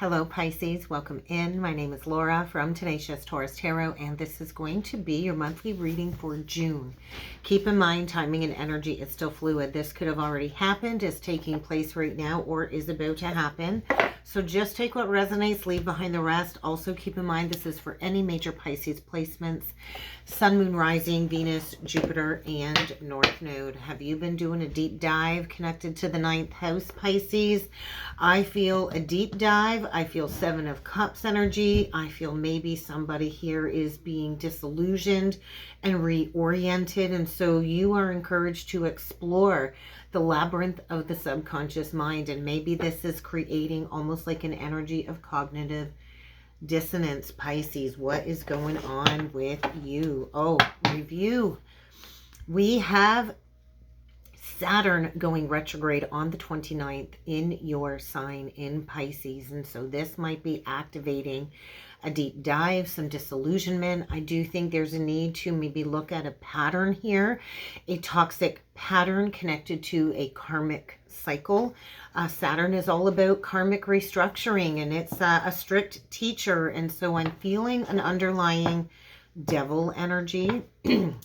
Hello Pisces, welcome in. My name is Laura from Tenacious Taurus Tarot, and this is going to be your monthly reading for June. Keep in mind, timing and energy is still fluid. This could have already happened, is taking place right now, or is about to happen. So just take what resonates, leave behind the rest. Also keep in mind this is for any major Pisces placements. Sun, Moon, Rising, Venus, Jupiter, and North Node. Have you been doing a deep dive connected to the 9th house, Pisces? I feel a deep dive. I feel 7 of Cups energy. I feel maybe somebody here is being disillusioned and reoriented. And so you are encouraged to explore the labyrinth of the subconscious mind. And maybe this is creating almost like an energy of cognitive dissonance, Pisces. What is going on with you? Oh, review. We have Saturn going retrograde on the 29th in your sign in Pisces. And so this might be activating a deep dive, some disillusionment. I do think there's a need to maybe look at a pattern here, a toxic pattern connected to a karmic cycle. Saturn is all about karmic restructuring, and it's a strict teacher. And so I'm feeling an underlying devil energy.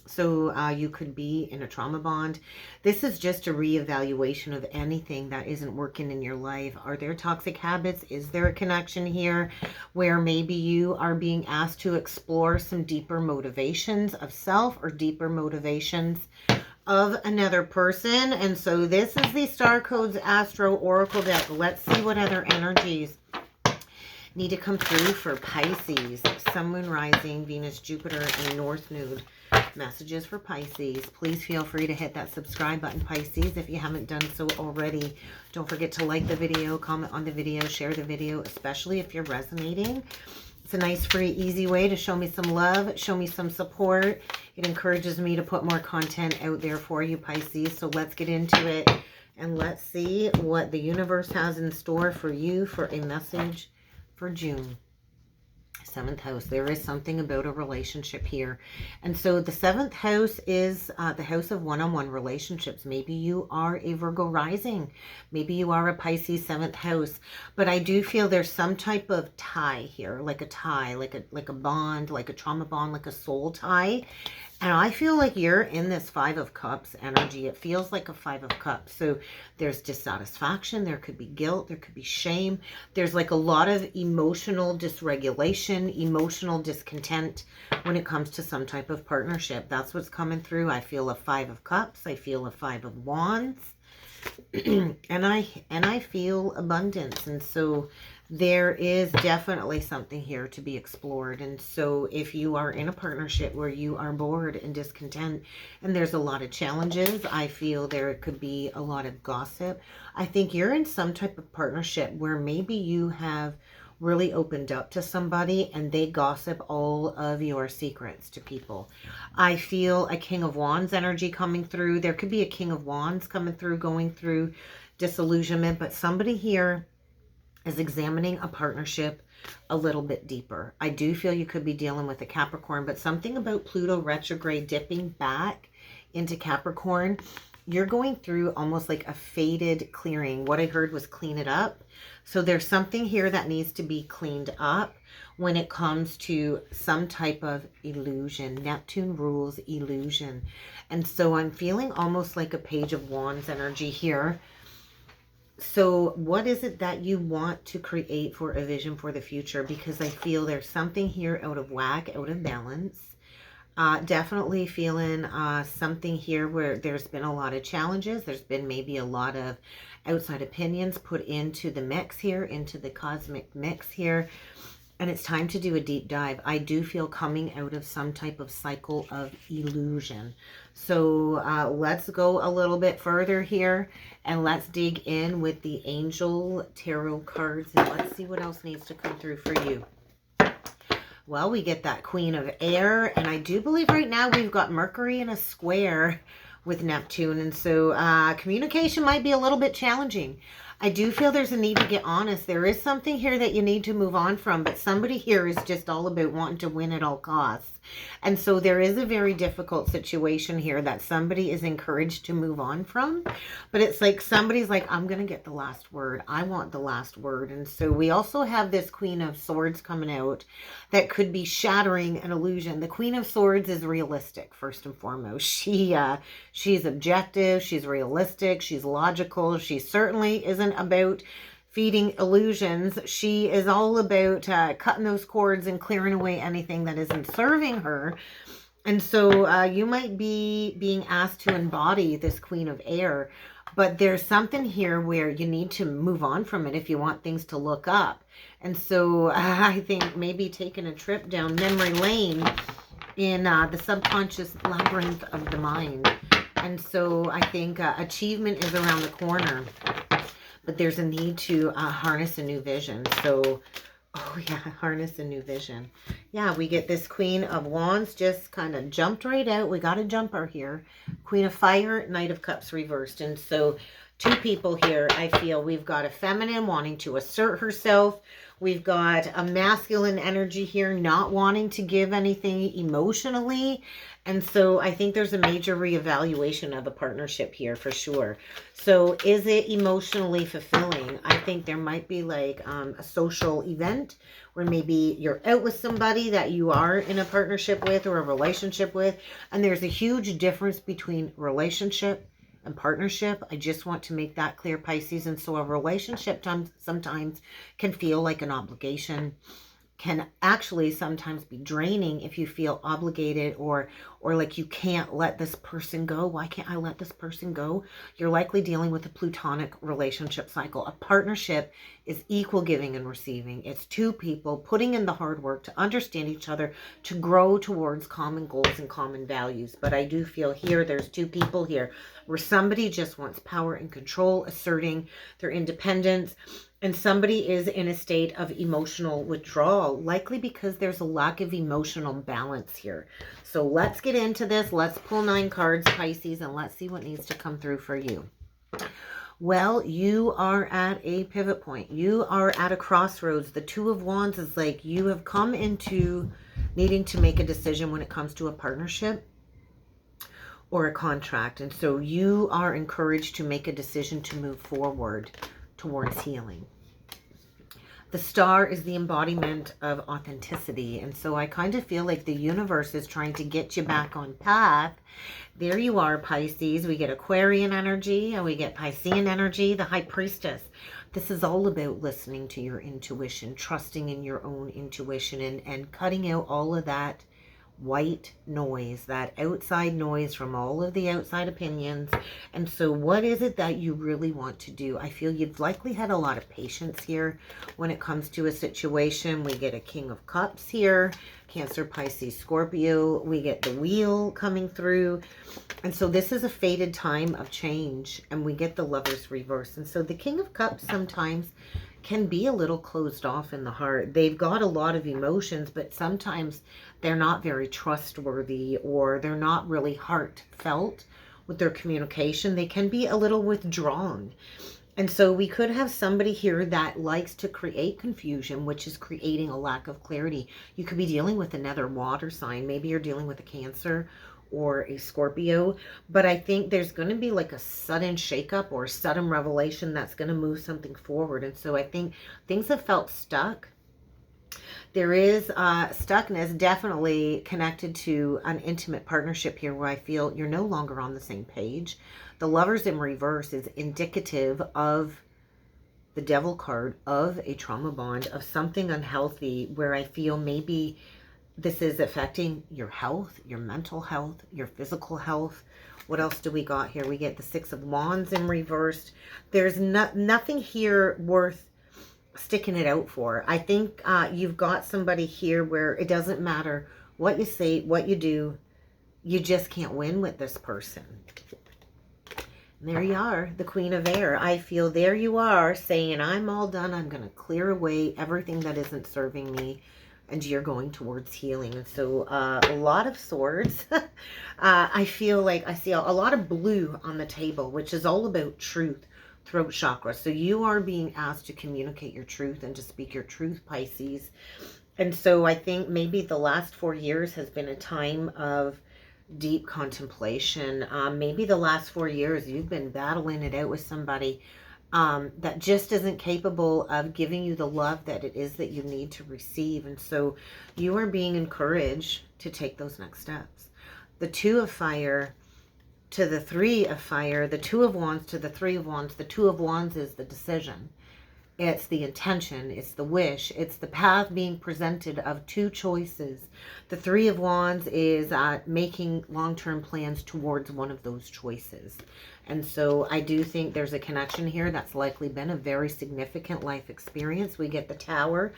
So you could be in a trauma bond. This is just a reevaluation of anything that isn't working in your life. Are there toxic habits? Is there a connection here where maybe you are being asked to explore some deeper motivations of self or deeper motivations of another person? And so this is the Star Codes Astro Oracle deck. Let's see what other energies need to come through for Pisces. Sun, Moon, Rising, Venus, Jupiter, and North Node. Messages for Pisces. Please feel free to hit that subscribe button, Pisces, if you haven't done so already. Don't forget to like the video, comment on the video, share the video, especially if you're resonating. It's a nice, free, easy way to show me some love, show me some support. It encourages me to put more content out there for you, Pisces. So let's get into it and let's see what the universe has in store for you for a message for June. 7th house. There is something about a relationship here. And so the 7th house is the house of one-on-one relationships. Maybe you are a Virgo rising. Maybe you are a Pisces 7th house. But I do feel there's some type of tie here, like a tie, like a bond, like a trauma bond, like a soul tie. And I feel like you're in this 5 of Cups energy. It feels like a 5 of Cups. So there's dissatisfaction. There could be guilt. There could be shame. There's like a lot of emotional dysregulation, emotional discontent when it comes to some type of partnership. That's what's coming through. I feel a 5 of Cups. I feel a 5 of Wands. and I feel abundance. And so there is definitely something here to be explored. And so if you are in a partnership where you are bored and discontent and there's a lot of challenges, I feel there could be a lot of gossip. I think you're in some type of partnership where maybe you have really opened up to somebody and they gossip all of your secrets to people. I feel a King of Wands energy coming through. There could be a King of Wands coming through, going through disillusionment, but somebody here is examining a partnership a little bit deeper. I do feel you could be dealing with a Capricorn, but something about Pluto retrograde dipping back into Capricorn, you're going through almost like a faded clearing. What I heard was clean it up. So there's something here that needs to be cleaned up when it comes to some type of illusion. Neptune rules illusion. And so I'm feeling almost like a Page of Wands energy here. So what is it that you want to create for a vision for the future? Because I feel there's something here out of whack, out of balance. Definitely feeling something here where there's been a lot of challenges. There's been maybe a lot of outside opinions put into the mix here, into the cosmic mix here. And it's time to do a deep dive. I do feel coming out of some type of cycle of illusion. So let's go a little bit further here and let's dig in with the Angel Tarot cards and let's see what else needs to come through for you. Well, we get that Queen of Air, and I do believe right now we've got Mercury in a square with Neptune, and so communication might be a little bit challenging. I do feel there's a need to get honest. There is something here that you need to move on from, but somebody here is just all about wanting to win at all costs. And so there is a very difficult situation here that somebody is encouraged to move on from. But it's like somebody's like, I'm going to get the last word. I want the last word. And so we also have this Queen of Swords coming out that could be shattering an illusion. The Queen of Swords is realistic, first and foremost. She's objective. She's realistic. She's logical. She certainly isn't about feeding illusions. She is all about cutting those cords and clearing away anything that isn't serving her. And so you might be being asked to embody this Queen of Air, but there's something here where you need to move on from it if you want things to look up. And so I think maybe taking a trip down memory lane in the subconscious labyrinth of the mind. And so I think achievement is around the corner. But there's a need to harness a new vision. So, oh yeah, harness a new vision. Yeah, we get this Queen of Wands just kind of jumped right out. We got a jumper here. Queen of Fire, Knight of Cups reversed. And so two people here, I feel we've got a feminine wanting to assert herself. We've got a masculine energy here not wanting to give anything emotionally. And so I think there's a major reevaluation of a partnership here for sure. So is it emotionally fulfilling? I think there might be like a social event where maybe you're out with somebody that you are in a partnership with or a relationship with. And there's a huge difference between relationship and partnership. I just want to make that clear, Pisces. And so a relationship sometimes can feel like an obligation, can actually sometimes be draining if you feel obligated or like you can't let this person go. Why can't I let this person go? You're likely dealing with a plutonic relationship cycle. A partnership is equal giving and receiving. It's two people putting in the hard work to understand each other, to grow towards common goals and common values. But I do feel here there's two people here where somebody just wants power and control, asserting their independence. And somebody is in a state of emotional withdrawal, likely because there's a lack of emotional balance here. So let's get into this. Let's pull 9 cards, Pisces, and let's see what needs to come through for you. Well, you are at a pivot point. You are at a crossroads. The Two of Wands is like you have come into needing to make a decision when it comes to a partnership or a contract. And so you are encouraged to make a decision to move forward towards healing. The Star is the embodiment of authenticity. And so I kind of feel like the universe is trying to get you back on path. There you are, Pisces. We get Aquarian energy and we get Piscean energy, the High Priestess. This is all about listening to your intuition, trusting in your own intuition and cutting out all of that white noise, that outside noise from all of the outside opinions. And so what is it that you really want to do? I feel you've likely had a lot of patience here when it comes to a situation. We get a King of Cups here, Cancer, Pisces, Scorpio. We get the Wheel coming through. And so this is a fated time of change. And we get the Lovers reverse. And so the King of Cups sometimes can be a little closed off in the heart. They've got a lot of emotions, but sometimes they're not very trustworthy or they're not really heartfelt with their communication. They can be a little withdrawn. And so we could have somebody here that likes to create confusion, which is creating a lack of clarity. You could be dealing with another water sign. Maybe you're dealing with a Cancer or a Scorpio, but I think there's going to be like a sudden shakeup or a sudden revelation that's going to move something forward. And so I think things have felt stuck. There is stuckness definitely connected to an intimate partnership here where I feel you're no longer on the same page. The Lovers in reverse is indicative of the Devil card, of a trauma bond, of something unhealthy where I feel maybe this is affecting your health, your mental health, your physical health. What else do we got here? We get the Six of Wands in reversed. There's nothing here worth sticking it out for. I think you've got somebody here where it doesn't matter what you say, what you do, you just can't win with this person. And there you are, the Queen of Air. I feel there you are saying, I'm all done. I'm going to clear away everything that isn't serving me. And you're going towards healing. And so a lot of swords. I feel like I see a lot of blue on the table, which is all about truth. throat chakra. So you are being asked to communicate your truth and to speak your truth, Pisces. And so I think maybe the last 4 years has been a time of deep contemplation. Maybe the last 4 years you've been battling it out with somebody that just isn't capable of giving you the love that it is that you need to receive. And so you are being encouraged to take those next steps. The Two of Fire to the Three of Fire, the Two of Wands to the Three of Wands. The Two of Wands is the decision. It's the intention, it's the wish, it's the path being presented of two choices. The Three of Wands is making long-term plans towards one of those choices. And so I do think there's a connection here that's likely been a very significant life experience. We get the Tower.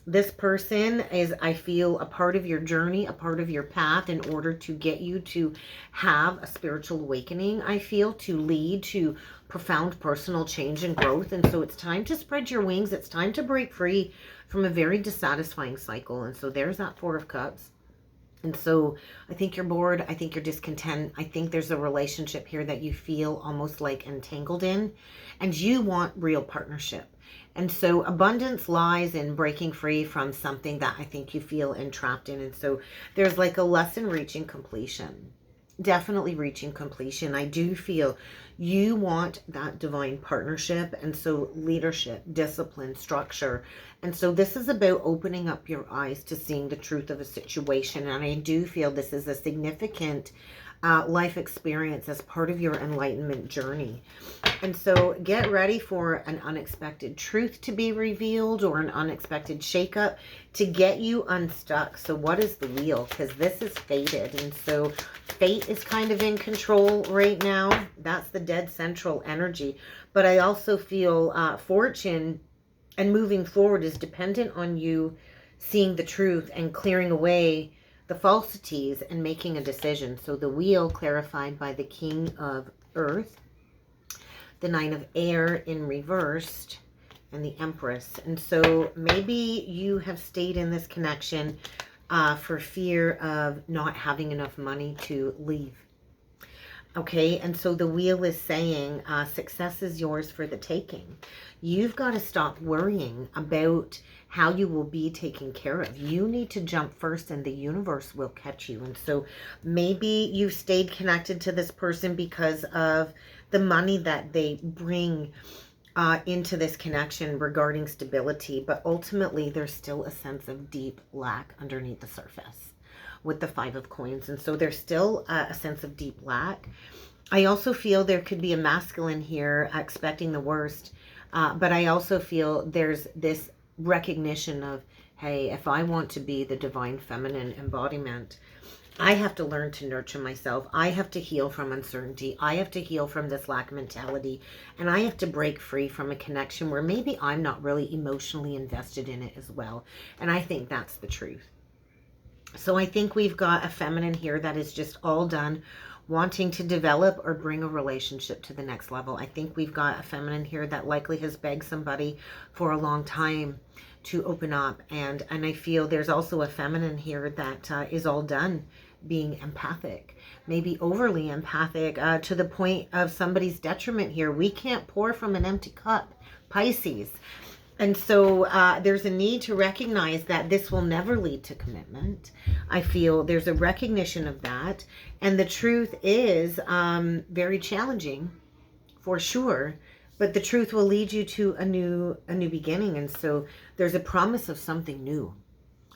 This person is, I feel, a part of your journey, a part of your path in order to get you to have a spiritual awakening, I feel, to lead to profound personal change and growth. And so it's time to spread your wings. It's time to break free from a very dissatisfying cycle. And so there's that Four of Cups. And so I think you're bored. I think you're discontent. I think there's a relationship here that you feel almost like entangled in, and you want real partnership. And so abundance lies in breaking free from something that I think you feel entrapped in. And so there's like a lesson reaching completion. Definitely reaching completion. I do feel you want that divine partnership, and so leadership, discipline, structure. And so this is about opening up your eyes to seeing the truth of a situation. And I do feel this is a significant life experience as part of your enlightenment journey. And so get ready for an unexpected truth to be revealed or an unexpected shakeup to get you unstuck. So what is the Wheel? Because this is fated. And so fate is kind of in control right now. That's the dead central energy. But I also feel fortune and moving forward is dependent on you seeing the truth and clearing away the falsities and making a decision. So the Wheel clarified by the King of Earth, the Nine of Air in reversed, and the Empress. And so maybe you have stayed in this connection for fear of not having enough money to leave. Okay, and so the Wheel is saying success is yours for the taking. You've got to stop worrying about how you will be taken care of. You need to jump first and the universe will catch you. And so maybe you've stayed connected to this person because of the money that they bring into this connection regarding stability. But ultimately, there's still a sense of deep lack underneath the surface with the Five of Coins. And so there's still a sense of deep lack. I also feel there could be a masculine here expecting the worst. But I also feel there's this recognition of, hey, if I want to be the divine feminine embodiment, I have to learn to nurture myself. I have to heal from uncertainty. I have to heal from this lack mentality. And I have to break free from a connection where maybe I'm not really emotionally invested in it as well. And I think that's the truth. So I think we've got a feminine here that is just all done wanting to develop or bring a relationship to the next level. I think we've got a feminine here that likely has begged somebody for a long time to open up. And I feel there's also a feminine here that is all done being empathic, maybe overly empathic to the point of somebody's detriment here. We can't pour from an empty cup, Pisces. And so there's a need to recognize that this will never lead to commitment. I feel there's a recognition of that. And the truth is very challenging for sure. But the truth will lead you to a new beginning. And so there's a promise of something new.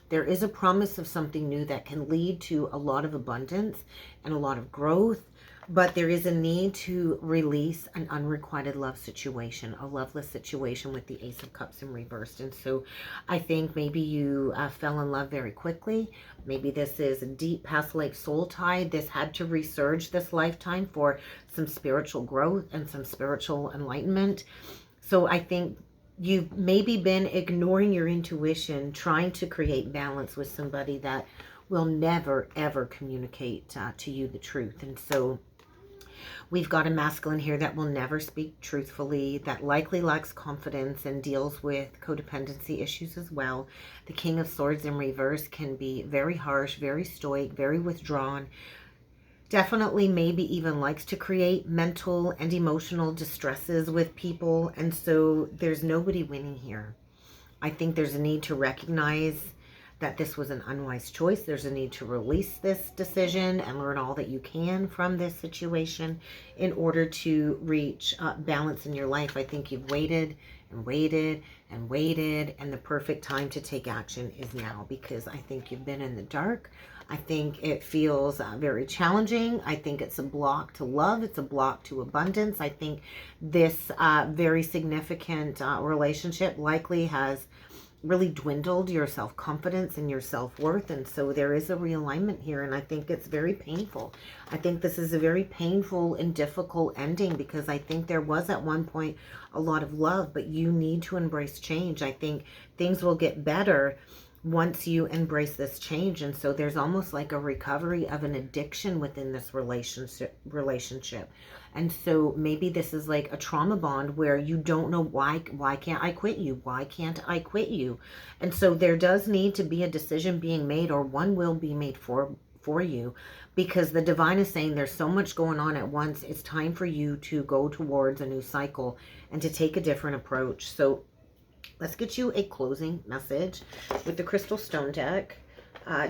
There is a promise of something new that can lead to a lot of abundance and a lot of growth. But there is a need to release an unrequited love situation, a loveless situation with the Ace of Cups in reversed. And so I think maybe you fell in love very quickly. Maybe this is a deep past life soul tie. This had to resurge this lifetime for some spiritual growth and some spiritual enlightenment. So I think you've maybe been ignoring your intuition, trying to create balance with somebody that will never, ever communicate to you the truth. And so we've got a masculine here that will never speak truthfully, that likely lacks confidence and deals with codependency issues as well. The King of Swords in reverse can be very harsh, very stoic, very withdrawn, Definitely maybe even likes to create mental and emotional distresses with people. And so there's nobody winning here. I think there's a need to recognize that this was an unwise choice. There's a need to release this decision and learn all that you can from this situation in order to reach balance in your life. I think you've waited and waited and waited, and the perfect time to take action is now, because I think you've been in the dark. I think it feels very challenging. I think it's a block to love. It's a block to abundance. I think this very significant relationship likely has really dwindled your self-confidence and your self-worth. And so there is a realignment here. And I think it's very painful. I think this is a very painful and difficult ending, because I think there was at one point a lot of love, but you need to embrace change. I think things will get better once you embrace this change. And so there's almost like a recovery of an addiction within this relationship. And so maybe this is like a trauma bond where you don't know why can't I quit you? Why can't I quit you? And so there does need to be a decision being made, or one will be made for you, because the divine is saying there's so much going on at once. It's time for you to go towards a new cycle and to take a different approach. So let's get you a closing message with the Crystal Stone deck.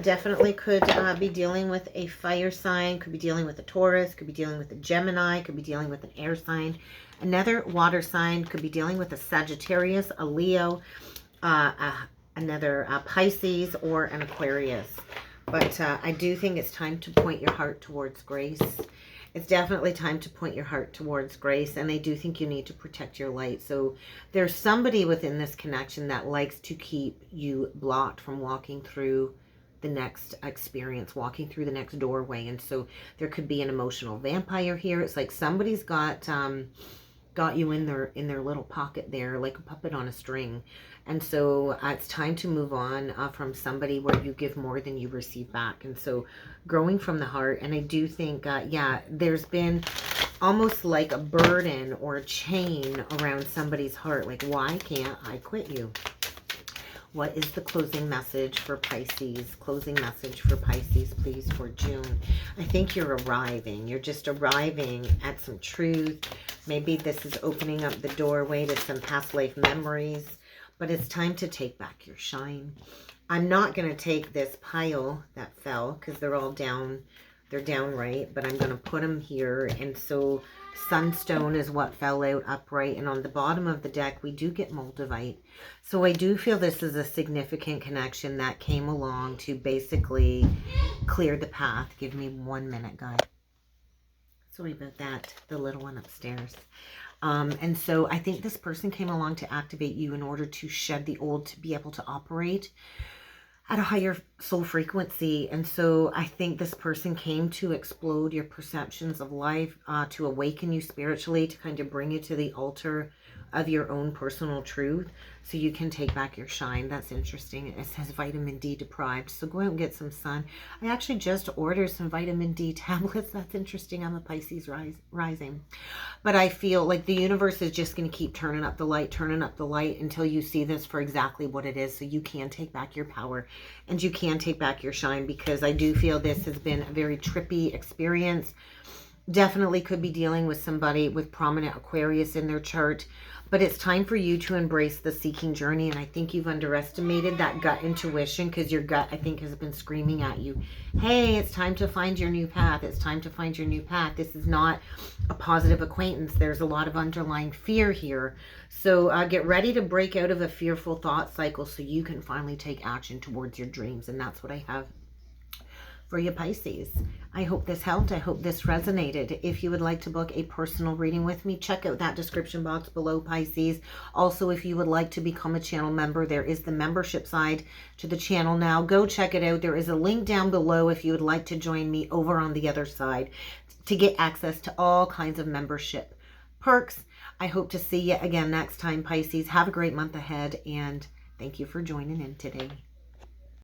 Definitely could be dealing with a fire sign, could be dealing with a Taurus, could be dealing with a Gemini, could be dealing with an air sign, another water sign, could be dealing with a Sagittarius, a Leo, another Pisces, or an Aquarius. But I do think it's time to point your heart towards grace. It's definitely time to point your heart towards grace. And I do think you need to protect your light. So there's somebody within this connection that likes to keep you blocked from walking through the next experience, walking through the next doorway. And so there could be an emotional vampire here. It's like somebody's got you in their little pocket there, like a puppet on a string. And so it's time to move on from somebody where you give more than you receive back. And so growing from the heart. And I do think, yeah, there's been almost like a burden or a chain around somebody's heart. Like, why can't I quit you? What is the closing message for Pisces? Closing message for Pisces, please, for June. I think you're arriving. You're just arriving at some truth. Maybe this is opening up the doorway to some past life memories. But it's time to take back your shine. I'm not going to take this pile that fell, because they're all down. They're downright. But I'm going to put them here. And so Sunstone is what fell out upright. And on the bottom of the deck, we do get Moldavite. So I do feel this is a significant connection that came along to basically clear the path. Give me 1 minute, guys. Sorry about that. The little one upstairs. And so I think this person came along to activate you in order to shed the old, to be able to operate at a higher soul frequency. And so I think this person came to explode your perceptions of life, to awaken you spiritually, to kind of bring you to the altar of your own personal truth so you can take back your shine. That's interesting. It says vitamin D deprived. So go out and get some sun. I actually just ordered some vitamin D tablets. That's interesting. I'm a Pisces rising. But I feel like the universe is just going to keep turning up the light until you see this for exactly what it is, so you can take back your power and you can take back your shine, because I do feel this has been a very trippy experience. Definitely could be dealing with somebody with prominent Aquarius in their chart. But it's time for you to embrace the seeking journey. And I think you've underestimated that gut intuition, because your gut, I think, has been screaming at you, hey, it's time to find your new path. It's time to find your new path. This is not a positive acquaintance. There's a lot of underlying fear here. So get ready to break out of a fearful thought cycle so you can finally take action towards your dreams. And that's what I have for you, Pisces. I hope this helped. I hope this resonated. If you would like to book a personal reading with me, check out that description box below, Pisces. Also, if you would like to become a channel member, there is the membership side to the channel now. Go check it out. There is a link down below if you would like to join me over on the other side to get access to all kinds of membership perks. I hope to see you again next time, Pisces. Have a great month ahead, and thank you for joining in today.